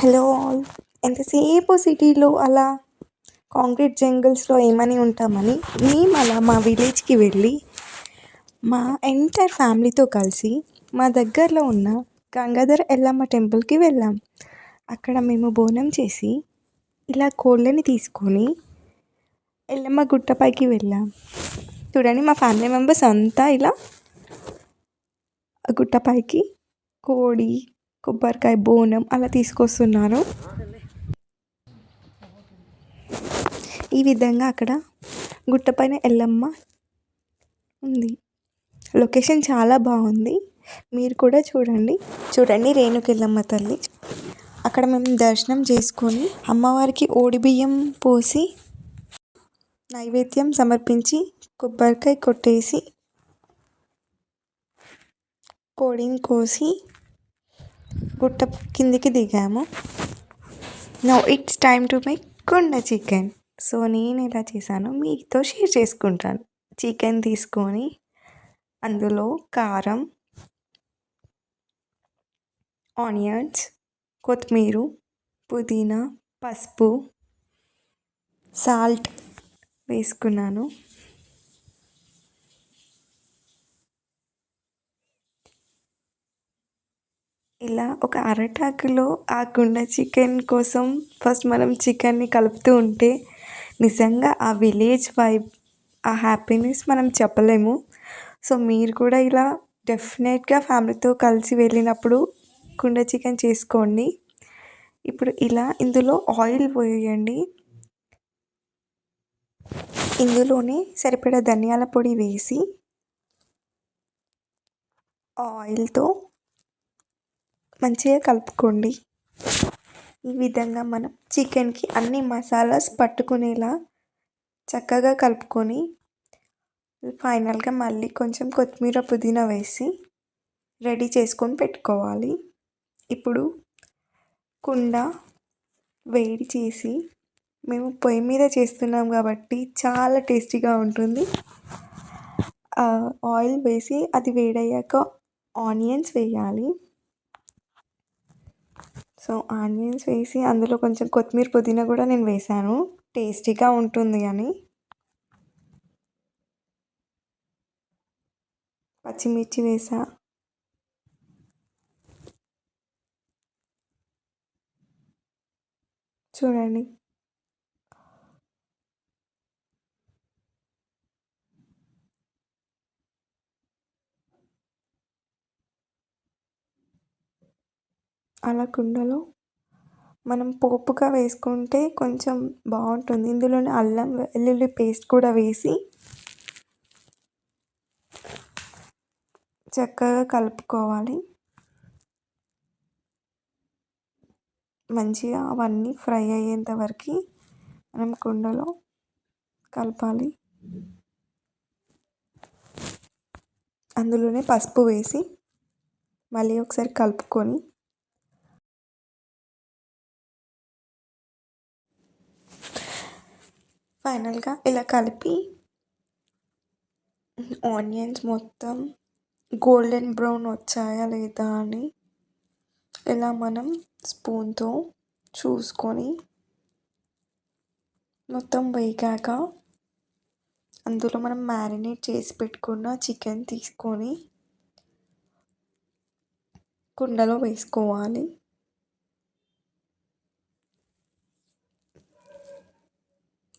Hello all. ఎంతసేపు సిటీలో అలా కాంక్రీట్ జంగిల్స్లో ఏమని ఉంటామని మేము అలా మా విలేజ్కి వెళ్ళి మా ఎంటైర్ ఫ్యామిలీతో కలిసి మా దగ్గరలో ఉన్న గంగాధర ఎల్లమ్మ టెంపుల్కి వెళ్ళాం. అక్కడ మేము బోనం చేసి ఇలా కోళ్ళని తీసుకొని ఎల్లమ్మ గుట్టపైకి వెళ్ళాం. చూడండి, మా ఫ్యామిలీ మెంబర్స్ అంతా ఇలా గుట్టపైకి కోడి, కొబ్బరికాయ, బోనం అలా తీసుకొస్తున్నారు. ఈ విధంగా అక్కడ గుట్టపైన ఎల్లమ్మ ఉంది. లొకేషన్ చాలా బాగుంది, మీరు కూడా చూడండి రేణుక ఎల్లమ్మ తల్లి. అక్కడ మేము దర్శనం చేసుకొని అమ్మవారికి ఓడిబియ్యం పోసి నైవేద్యం సమర్పించి కొబ్బరికాయ కొట్టేసి కోడిని కోసి గుట్ట కిందికి దిగాము. Now it's time to make కుండ చికెన్. సో నేను ఎలా చేశానో మీతో షేర్ చేసుకుంటాను. చికెన్ తీసుకొని అందులో కారం, ఆనియన్స్, కొత్తిమీర, పుదీనా, పసుపు, సాల్ట్ వేసుకున్నాను. ఇలా ఒక అరటాకులో ఆ కుండ చికెన్ కోసం ఫస్ట్ మనం చికెన్ని కలుపుతూ ఉంటే నిజంగా ఆ విలేజ్ వైబ్, ఆ హ్యాపీనెస్ మనం చెప్పలేము. సో మీరు కూడా ఇలా డెఫినెట్గా ఫ్యామిలీతో కలిసి వెళ్ళినప్పుడు కుండ చికెన్ చేసుకోండి. ఇప్పుడు ఇలా ఇందులో ఆయిల్ పోయండి. ఇందులోనే సరిపడా ధనియాల పొడి వేసి ఆయిల్తో మంచిగా కలుపుకోండి. ఈ విధంగా మనం చికెన్కి అన్ని మసాలాస్ పట్టుకునేలా చక్కగా కలుపుకొని ఫైనల్గా మళ్ళీ కొంచెం కొత్తిమీర, పుదీనా వేసి రెడీ చేసుకొని పెట్టుకోవాలి. ఇప్పుడు కుండ వేడి చేసి, మేము పొయ్యి మీద చేస్తున్నాం కాబట్టి చాలా టేస్టీగా ఉంటుంది. ఆయిల్ వేసి అది వేడయ్యాక ఆనియన్స్ వేయాలి. సో ఆనియన్స్ వేసి అందులో కొంచెం కొత్తిమీర, పుదీనా కూడా నేను వేసాను టేస్టీగా ఉంటుంది అని. పచ్చిమిర్చి వేసా. చూడండి, అలా కుండలో మనం పోపుగా వేసుకుంటే కొంచెం బాగుంటుంది. ఇందులోనే అల్లం వెల్లుల్లి పేస్ట్ కూడా వేసి చక్కగా కలుపుకోవాలి. మంచిగా అవన్నీ ఫ్రై అయ్యేంత వరకు మనం కుండలో కలపాలి. అందులోనే పసుపు వేసి మళ్ళీ ఒకసారి కలుపుకొని ఫైనల్గా ఇలా కలిపి ఆనియన్స్ మొత్తం గోల్డెన్ బ్రౌన్ వచ్చాయా లేదా అని ఇలా మనం స్పూన్తో చూసుకొని మొత్తం వేగాక అందులో మనం మ్యారినేట్ చేసి పెట్టుకున్న చికెన్ తీసుకొని కుండలో వేసుకోవాలి.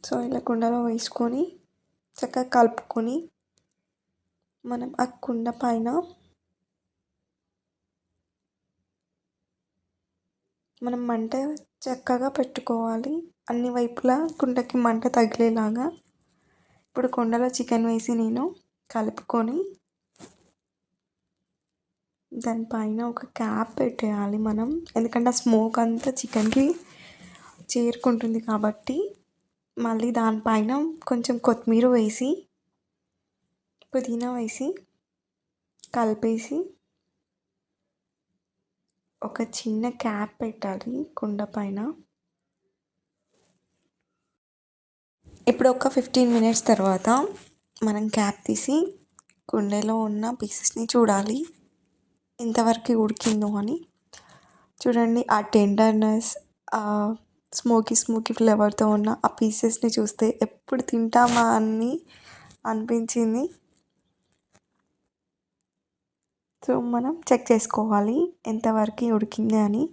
సో ఇలా కుండలో వేసుకొని చక్కగా కలుపుకొని మనం ఆ కుండ పైన మనం మంట చక్కగా పెట్టుకోవాలి. అన్ని వైపులా కుండకి మంట తగిలేలాగా. ఇప్పుడు కుండలో చికెన్ వేసి నేను కలుపుకొని దానిపైన ఒక క్యాప్ పెట్టేయాలి మనం, ఎందుకంటే ఆ స్మోక్ అంతా చికెన్కి చేరుకుంటుంది కాబట్టి. మళ్ళీ దానిపైన కొంచెం కొత్తిమీర వేసి, పుదీనా వేసి కలిపేసి ఒక చిన్న క్యాప్ పెట్టాలి కుండ పైన. ఇప్పుడు ఒక 15 minutes తర్వాత మనం క్యాప్ తీసి కుండలో ఉన్న పీసెస్ని చూడాలి ఎంతవరకు ఉడికిందో అని. చూడండి ఆ టెండర్నెస్, ఆ స్మోకీ ఫ్లేవర్తో ఉన్న ఆ పీసెస్ని చూస్తే ఎప్పుడు తింటామా అని అనిపించింది. సో మనం చెక్ చేసుకోవాలి ఎంతవరకు ఉడికింది అని.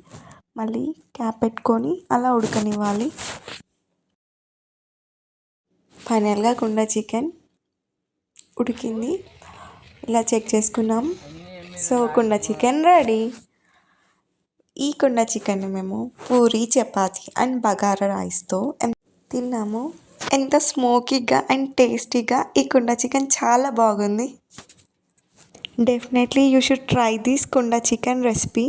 మళ్ళీ క్యాప్ పెట్టుకొని అలా ఉడకనివ్వాలి. ఫైనల్గా కుండ చికెన్ ఉడికింది, ఇలా చెక్ చేసుకున్నాం. సో కుండ చికెన్ రెడీ. ఈ కుండ చికెన్ని మేము పూరి, చపాతి అండ్ బగారా రైస్తో తిన్నాము. ఎంత స్మోకీగా అండ్ టేస్టీగా ఈ కుండ చికెన్ చాలా బాగుంది. Definitely you should try this కుండ చికెన్ రెసిపీ.